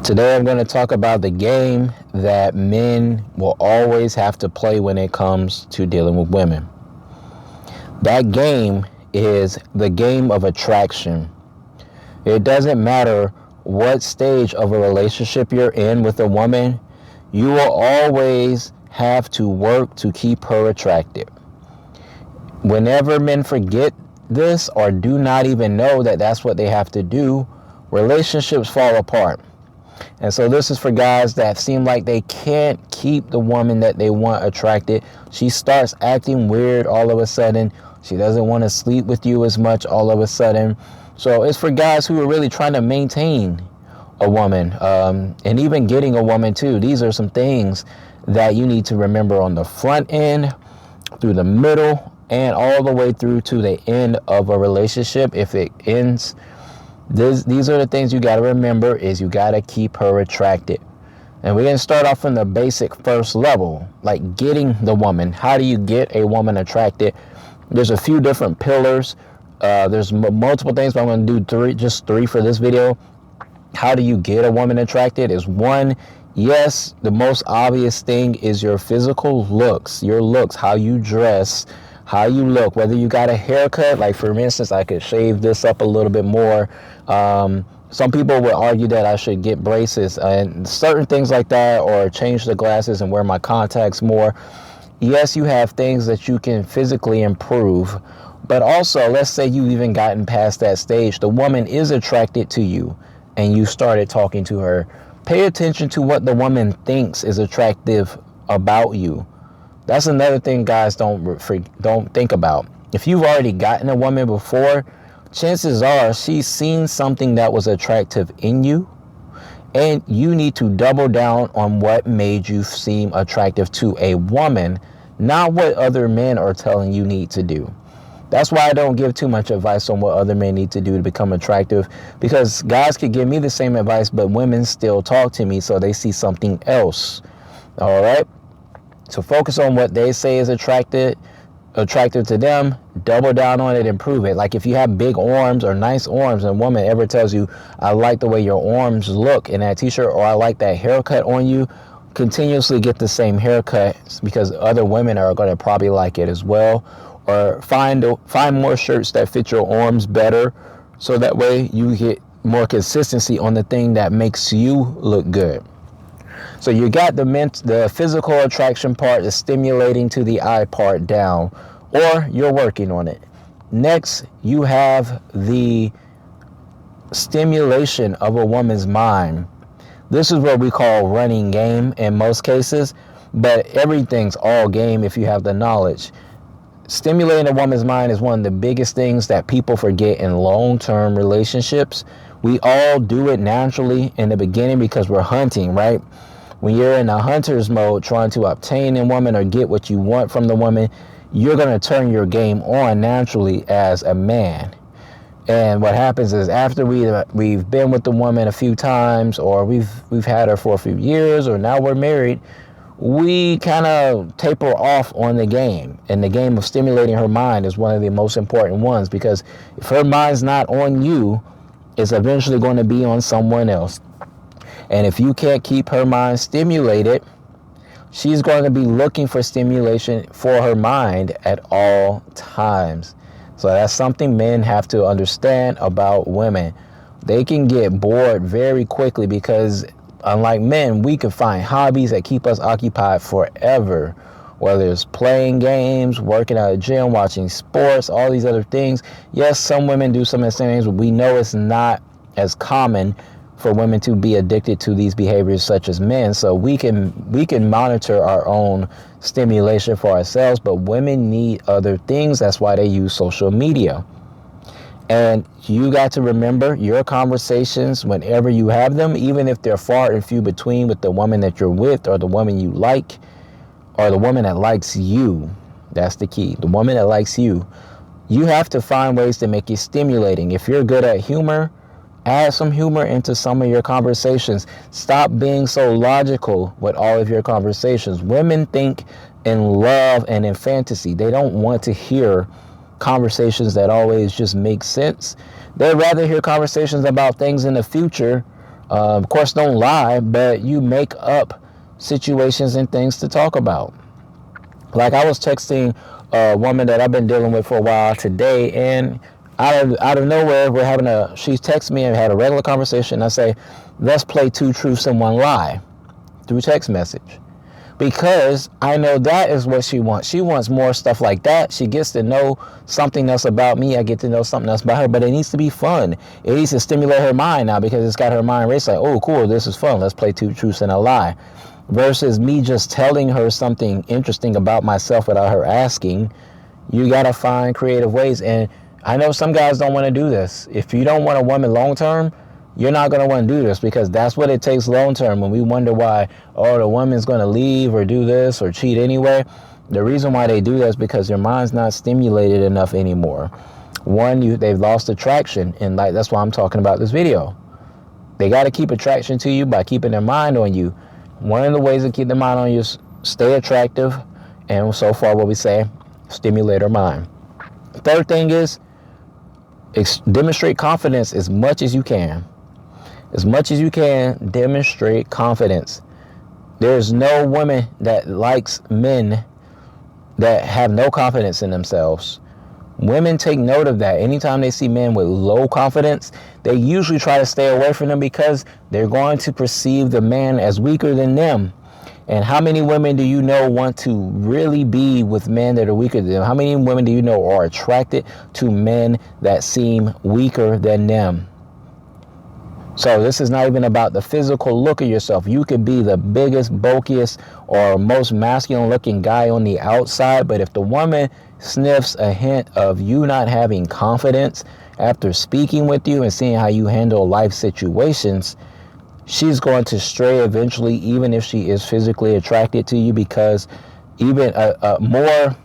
Today I'm going to talk about the game that men will always have to play when it comes to dealing with women. That game is the game of attraction. It doesn't matter what stage of a relationship you're in with a woman, you will always have to work to keep her attracted. Whenever men forget this or do not even know that that's what they have to do, relationships fall apart. And so this is for guys that seem like they can't keep the woman that they want attracted. She starts acting weird all of a sudden. She doesn't want to sleep with you as much all of a sudden. So it's for guys who are really trying to maintain a woman, and even getting a woman too. These are some things that you need to remember on the front end, through the middle, and all the way through to the end of a relationship. If it ends, these are the things you got to remember, is you got to keep her attracted. And we're going to start off from the basic first level, like getting the woman. How do you get a woman attracted? There's a few different pillars. There's multiple things, but I'm going to do just three for this video. How do you get a woman attracted is one, yes, the most obvious thing is your physical looks, how you dress, how you look, whether you got a haircut. Like for instance, I could shave this up a little bit more. Some people would argue that I should get braces and certain things like that, or change the glasses and wear my contacts more. Yes, you have things that you can physically improve, but also let's say you've even gotten past that stage. The woman is attracted to you and you started talking to her. Pay attention to what the woman thinks is attractive about you. That's another thing guys don't think about. If you've already gotten a woman before, chances are she's seen something that was attractive in you, and you need to double down on what made you seem attractive to a woman, not what other men are telling you need to do. That's why I don't give too much advice on what other men need to do to become attractive, because guys could give me the same advice, but women still talk to me, so they see something else. All right? So focus on what they say is attractive to them, double down on it, improve it. Like if you have big arms or nice arms and a woman ever tells you, I like the way your arms look in that t-shirt, or I like that haircut on you, continuously get the same haircut, because other women are going to probably like it as well. Or find more shirts that fit your arms better, so that way you get more consistency on the thing that makes you look good. So you got the physical attraction part, the stimulating to the eye part down, or you're working on it. Next, you have the stimulation of a woman's mind. This is what we call running game in most cases, but everything's all game if you have the knowledge. Stimulating a woman's mind is one of the biggest things that people forget in long-term relationships. We all do it naturally in the beginning because we're hunting, right? When you're in a hunter's mode, trying to obtain a woman or get what you want from the woman, you're going to turn your game on naturally as a man. And what happens is, after we've been with the woman a few times, or we've had her for a few years, or now we're married, we kind of taper off on the game. And the game of stimulating her mind is one of the most important ones, because if her mind's not on you, it's eventually going to be on someone else. And if you can't keep her mind stimulated, she's going to be looking for stimulation for her mind at all times. So that's something men have to understand about women. They can get bored very quickly, because unlike men, we can find hobbies that keep us occupied forever. Whether it's playing games, working at a gym, watching sports, all these other things. Yes, some women do some of the same things, but we know it's not as common for women to be addicted to these behaviors such as men. So we can monitor our own stimulation for ourselves, but women need other things. That's why they use social media. And you got to remember your conversations whenever you have them, even if they're far and few between, with the woman that you're with, or the woman you like, or the woman that likes you. That's the key. The woman that likes you. You have to find ways to make it stimulating. If you're good at humor, add some humor into some of your conversations. Stop being so logical with all of your conversations. Women think in love and in fantasy. They don't want to hear conversations that always just make sense. They'd rather hear conversations about things in the future Of course, don't lie, but you make up situations and things to talk about. Like I was texting a woman that I've been dealing with for a while today, and out of nowhere, she texted me and had a regular conversation. I say, let's play two truths and one lie through text message. Because I know that is what she wants. She wants more stuff like that. She gets to know something else about me. I get to know something else about her, but it needs to be fun. It needs to stimulate her mind now because it's got her mind racing like, oh, cool, this is fun. Let's play two truths and a lie. Versus me just telling her something interesting about myself without her asking. You got to find creative ways. And I know some guys don't want to do this. If you don't want a woman long term, you're not going to want to do this because that's what it takes long term. When we wonder why, oh, the woman's going to leave or do this or cheat anyway. The reason why they do that is because their mind's not stimulated enough anymore. One, they've lost attraction. And like that's why I'm talking about this video. They got to keep attraction to you by keeping their mind on you. One of the ways to keep their mind on you is stay attractive. And so far what we say, stimulate our mind. Third thing is demonstrate confidence as much as you can. As much as you can, demonstrate confidence. There's no woman that likes men that have no confidence in themselves. Women take note of that. Anytime they see men with low confidence, they usually try to stay away from them because they're going to perceive the man as weaker than them. And how many women do you know want to really be with men that are weaker than them? How many women do you know are attracted to men that seem weaker than them? So this is not even about the physical look of yourself. You could be the biggest, bulkiest, or most masculine looking guy on the outside, but if the woman sniffs a hint of you not having confidence after speaking with you and seeing how you handle life situations, she's going to stray eventually, even if she is physically attracted to you, because even a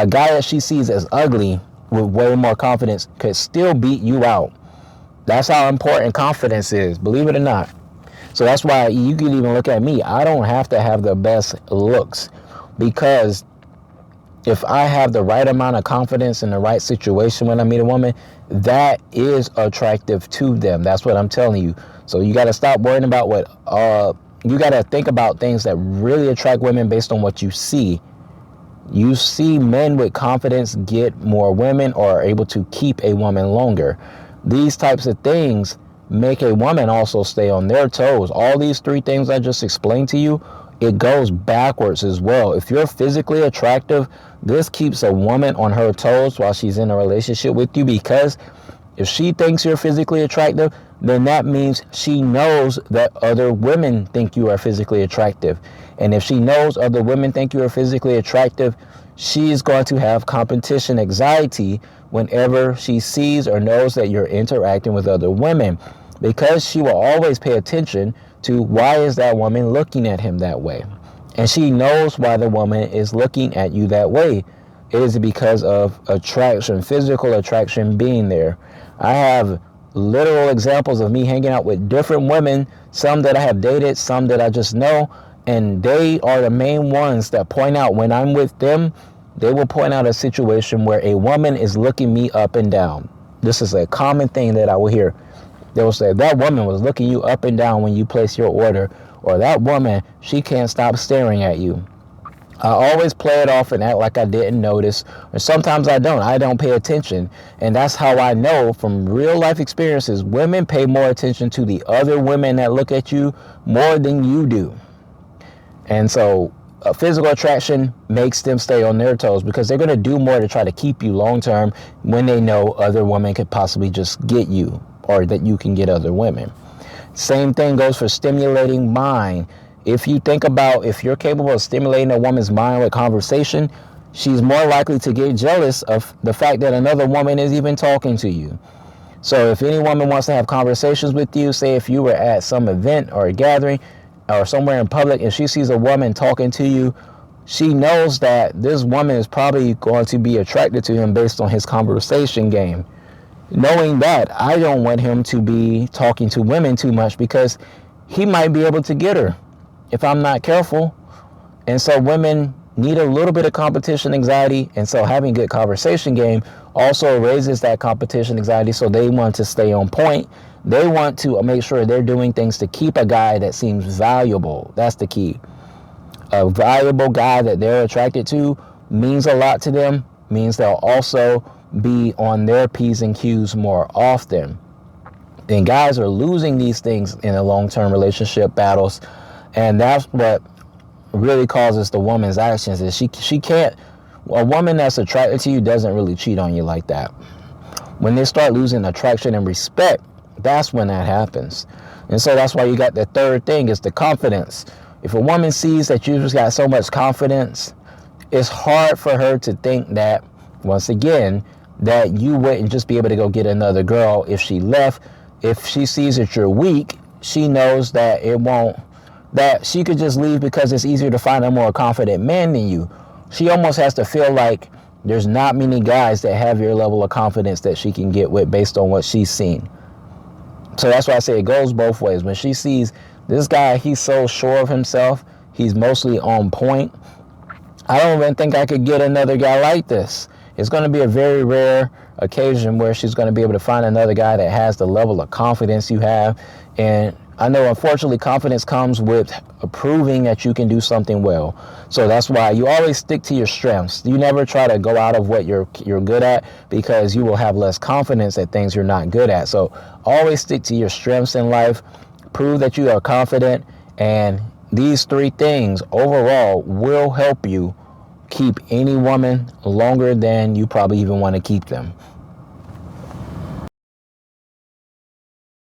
guy that she sees as ugly with way more confidence could still beat you out. That's how important confidence is, believe it or not. So that's why you can even look at me. I don't have to have the best looks, because if I have the right amount of confidence in the right situation when I meet a woman, that is attractive to them. That's what I'm telling you. So you got to stop worrying about you got to think about things that really attract women based on what you see. You see men with confidence get more women or are able to keep a woman longer. These types of things make a woman also stay on their toes. All these three things I just explained to you, it goes backwards as well. If you're physically attractive, this keeps a woman on her toes while she's in a relationship with you, because if she thinks you're physically attractive, then that means she knows that other women think you are physically attractive. And if she knows other women think you are physically attractive, she's going to have competition anxiety whenever she sees or knows that you're interacting with other women, because she will always pay attention to why is that woman looking at him that way. And she knows why the woman is looking at you that way. It is because of attraction, physical attraction being there. I have literal examples of me hanging out with different women, some that I have dated, some that I just know, and they are the main ones that point out when I'm with them. They will point out a situation where a woman is looking me up and down. This is a common thing that I will hear. They will say, that woman was looking you up and down when you place your order, or that woman, she can't stop staring at you. I always play it off and act like I didn't notice, or sometimes I don't pay attention. And that's how I know from real life experiences, women pay more attention to the other women that look at you more than you do. And so physical attraction makes them stay on their toes, because they're going to do more to try to keep you long term when they know other women could possibly just get you, or that you can get other women. Same thing goes for stimulating mind. If you think about, if you're capable of stimulating a woman's mind with conversation, she's more likely to get jealous of the fact that another woman is even talking to you. So if any woman wants to have conversations with you, say if you were at some event or a gathering or somewhere in public and she sees a woman talking to you, she knows that this woman is probably going to be attracted to him based on his conversation game. Knowing that, I don't want him to be talking to women too much, because he might be able to get her if I'm not careful. And so women need a little bit of competition anxiety, and so having good conversation game also raises that competition anxiety, so they want to stay on point. They want to make sure they're doing things to keep a guy that seems valuable. That's the key. A valuable guy that they're attracted to means a lot to them, means they'll also be on their P's and Q's more often. And guys are losing these things in a long-term relationship battles, and that's what really causes the woman's actions. Is she can't, a woman that's attracted to you doesn't really cheat on you like that. When they start losing attraction and respect, that's when that happens. And so that's why you got the third thing, is the confidence. If a woman sees that you just got so much confidence, it's hard for her to think that, once again, that you wouldn't just be able to go get another girl if she left. If she sees that you're weak, she knows that that she could just leave because it's easier to find a more confident man than you. She almost has to feel like there's not many guys that have your level of confidence that she can get with based on what she's seen. So that's why I say it goes both ways. When she sees this guy, he's so sure of himself, he's mostly on point, I don't even think I could get another guy like this. It's going to be a very rare occasion where she's going to be able to find another guy that has the level of confidence you have. And I know, unfortunately, confidence comes with proving that you can do something well. So that's why you always stick to your strengths. You never try to go out of what you're good at, because you will have less confidence at things you're not good at. So always stick to your strengths in life. Prove that you are confident. And these three things overall will help you keep any woman longer than you probably even want to keep them.